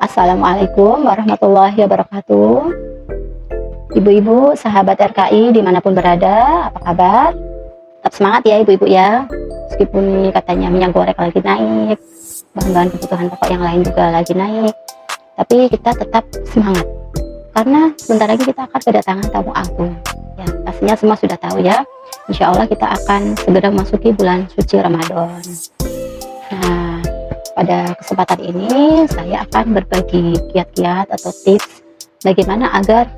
Assalamualaikum warahmatullahi wabarakatuh. Ibu-ibu, sahabat RKI dimanapun berada, apa kabar? Tetap semangat ya ibu-ibu ya. Meskipun katanya minyak goreng lagi naik, bahan-bahan kebutuhan pokok yang lain juga lagi naik, tapi kita tetap semangat. Karena sebentar lagi kita akan kedatangan tamu agung. Ya, pastinya semua sudah tahu ya. Insya Allah kita akan segera memasuki bulan suci Ramadan. Nah, pada kesempatan ini saya akan berbagi kiat-kiat atau tips bagaimana agar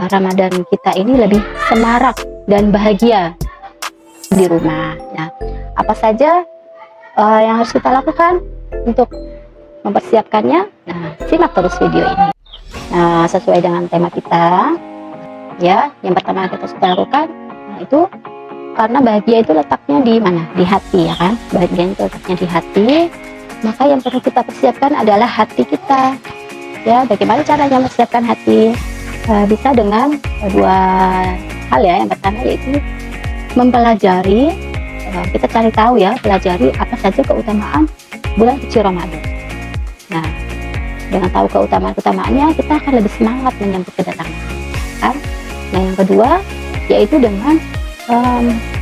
Ramadan kita ini lebih semarak dan bahagia di rumah. Nah, apa saja yang harus kita lakukan untuk mempersiapkannya? Nah, simak terus video ini. Nah, sesuai dengan tema kita, ya, yang pertama kita harus lakukan, nah itu karena bahagia itu letaknya di mana? Di hati, ya kan? Bahagia itu letaknya di hati. Maka yang perlu kita persiapkan adalah hati kita. Ya, bagaimana caranya mempersiapkan hati? Bisa dengan dua hal ya. Yang pertama yaitu mempelajari, kita cari tahu ya, pelajari apa saja keutamaan bulan suci Ramadan. Nah, dengan tahu keutamaannya kita akan lebih semangat menyambut kedatangan kan? Nah, yang kedua yaitu dengan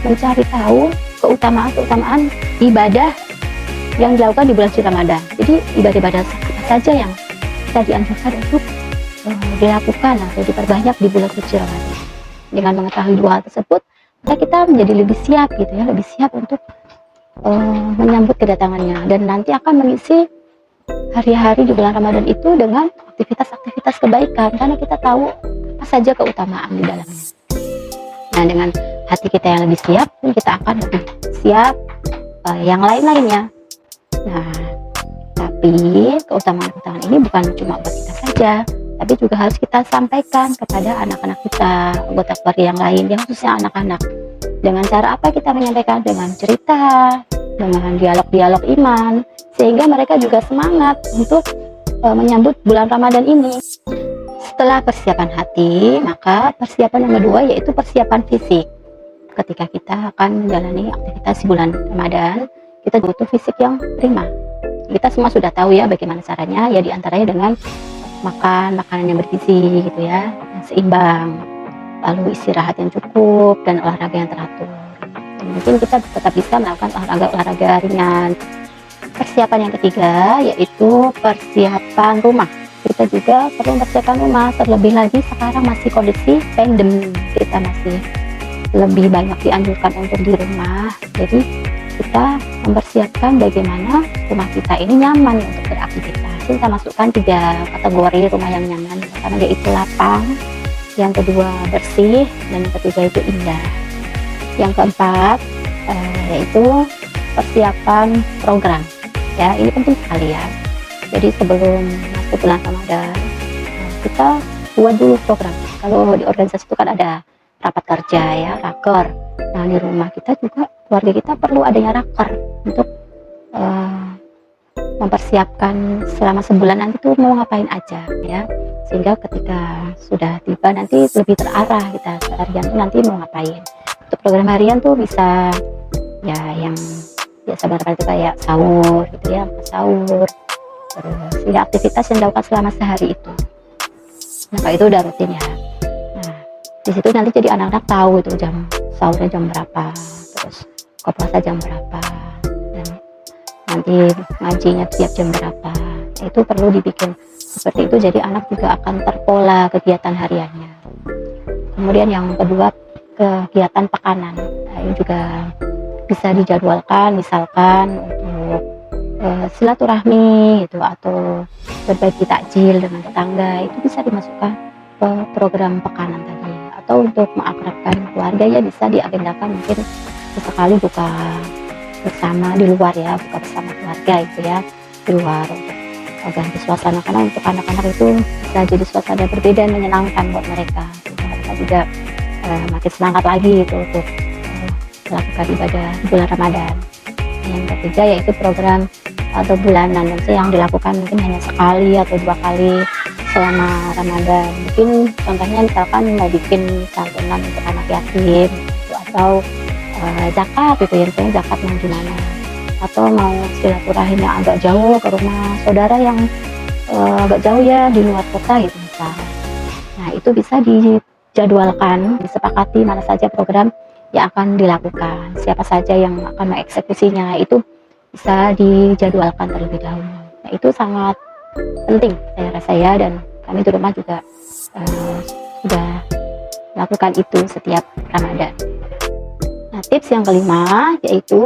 mencari tahu keutamaan ibadah yang dilakukan di bulan suci Ramadan. Jadi ibadah-ibadah apa saja yang kita dianjurkan untuk dilakukan atau diperbanyak di bulan suci Ramadan. Dengan mengetahui dua hal tersebut, maka kita menjadi lebih siap gitu ya, lebih siap untuk menyambut kedatangannya dan nanti akan mengisi hari-hari di bulan Ramadan itu dengan aktivitas-aktivitas kebaikan karena kita tahu apa saja keutamaan di dalamnya. Nah, dengan hati kita yang lebih siap, kita akan lebih siap yang lain-lainnya. Nah, tapi keutamaan-keutamaan ini bukan cuma buat kita saja, tapi juga harus kita sampaikan kepada anak-anak kita, anggota keluarga yang lain, yang khususnya anak-anak. Dengan cara apa kita menyampaikan? Dengan cerita, dengan dialog-dialog iman, sehingga mereka juga semangat untuk menyambut bulan Ramadan ini. Setelah persiapan hati, maka persiapan yang kedua yaitu persiapan fisik. Ketika kita akan menjalani aktivitas di bulan Ramadan, kita butuh fisik yang prima. Kita semua sudah tahu ya bagaimana caranya, ya diantaranya dengan makan makanan yang bergizi gitu ya, yang seimbang, lalu istirahat yang cukup dan olahraga yang teratur. Dan mungkin kita tetap bisa melakukan olahraga ringan. Persiapan yang ketiga yaitu persiapan rumah. Kita juga perlu mempersiapkan rumah, terlebih lagi sekarang masih kondisi pandemi, kita masih lebih banyak dianjurkan untuk di rumah. Jadi kita mempersiapkan bagaimana rumah kita ini nyaman untuk beraktivitas. Kita masukkan 3 kategori rumah yang nyaman. Pertama yaitu lapang, yang kedua bersih, dan yang ketiga itu indah. Yang keempat yaitu persiapan program. Ya, ini penting sekali ya. Jadi sebelum masuk bulan Ramadan, kita buat dulu program. Kalau di organisasi itu kan ada rapat kerja ya, raker. Nah, di rumah kita juga, keluarga kita perlu adanya raker untuk mempersiapkan selama sebulan nanti tuh mau ngapain aja ya, sehingga ketika sudah tiba nanti lebih terarah kita seharian tuh nanti mau ngapain. Untuk program harian tuh bisa ya yang biasa banget itu kayak sahur gitu ya, sahur, terus ya aktivitas yang dilakukan selama sehari itu. Nah, itu udah rutin ya. Nah, di situ nanti jadi anak-anak tahu itu jam sahurnya jam berapa, terus buka puasa jam berapa, dan nanti ngajinya tiap jam berapa. Itu perlu dibikin seperti itu, jadi anak juga akan terpola kegiatan hariannya. Kemudian yang kedua, kegiatan pekanan. Nah, ini juga bisa dijadwalkan, misalkan untuk silaturahmi gitu, atau berbagi takjil dengan tetangga, itu bisa dimasukkan ke program pekanan tadi. Atau untuk mengakrabkan keluarga ya bisa diagendakan mungkin sesekali buka bersama di luar ya, buka bersama keluarga itu ya di luar, ganti suasana, karena untuk anak-anak itu bisa jadi suasana berbeda dan menyenangkan buat mereka. Mereka juga makin semangat lagi itu untuk melakukan ibadah di bulan Ramadan. Yang ketiga yaitu program atau bulanan yang dilakukan mungkin hanya sekali atau 2 kali selama Ramadan. Mungkin contohnya misalkan mau bikin santunan untuk anak yatim atau zakat gitu ya, misalnya zakat yang gimana, atau mau silaturahim yang agak jauh ke rumah saudara yang agak jauh ya, di luar kota gitu misal. Nah, itu bisa dijadwalkan, disepakati mana saja program yang akan dilakukan, siapa saja yang akan mengeksekusinya, itu bisa dijadwalkan terlebih dahulu. Nah, itu sangat penting saya rasa ya, dan kami di rumah juga sudah melakukan itu setiap Ramadan. Nah, tips yang kelima yaitu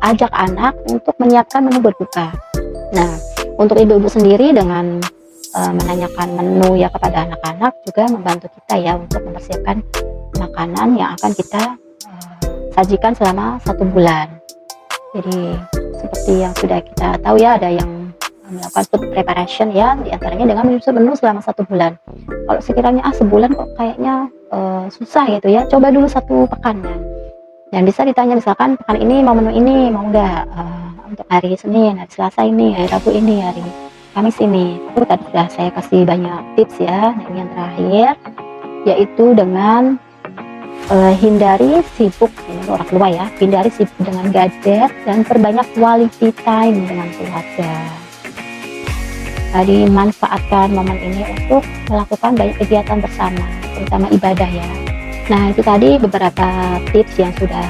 ajak anak untuk menyiapkan menu berbuka. Nah, untuk ibu-ibu sendiri dengan menanyakan menu ya kepada anak-anak juga membantu kita ya untuk mempersiapkan makanan yang akan kita sajikan selama 1 bulan. Jadi seperti yang sudah kita tahu ya, ada yang melakukan food preparation ya, diantaranya dengan menyusun menu selama 1 bulan. Kalau sekiranya sebulan kok kayaknya susah gitu ya, coba dulu 1 pekan ya. Dan bisa ditanya misalkan pekan ini mau menu ini, mau enggak untuk hari Senin, hari Selasa ini, hari Rabu ini, hari Kamis ini. Itu tadi sudah saya kasih banyak tips ya. Nah, yang terakhir yaitu dengan hindari sibuk, ini orang tua ya, hindari sibuk dengan gadget dan perbanyak quality time dengan keluarga. Tadi manfaatkan momen ini untuk melakukan banyak kegiatan bersama, terutama ibadah ya. Nah, itu tadi beberapa tips yang sudah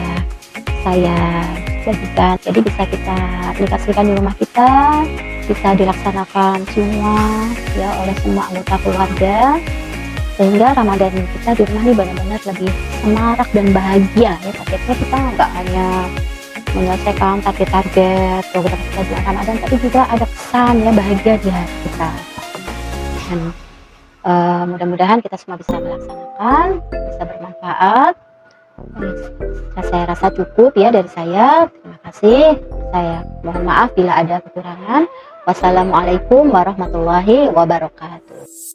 saya bagikan. Jadi bisa kita aplikasikan di rumah kita, bisa dilaksanakan semua ya oleh semua anggota keluarga, sehingga Ramadan kita di rumah ini benar-benar lebih semarak dan bahagia ya. Targetnya kita nggak hanya menyelesaikan target-target program kita bulan Ramadan, tapi juga ada kesan ya bahagia di hati kita. Dan mudah-mudahan kita semua bisa melaksanakan, bisa bermanfaat. Saya rasa cukup ya dari saya. Terima kasih. Saya mohon maaf bila ada kekurangan. Wassalamualaikum warahmatullahi wabarakatuh.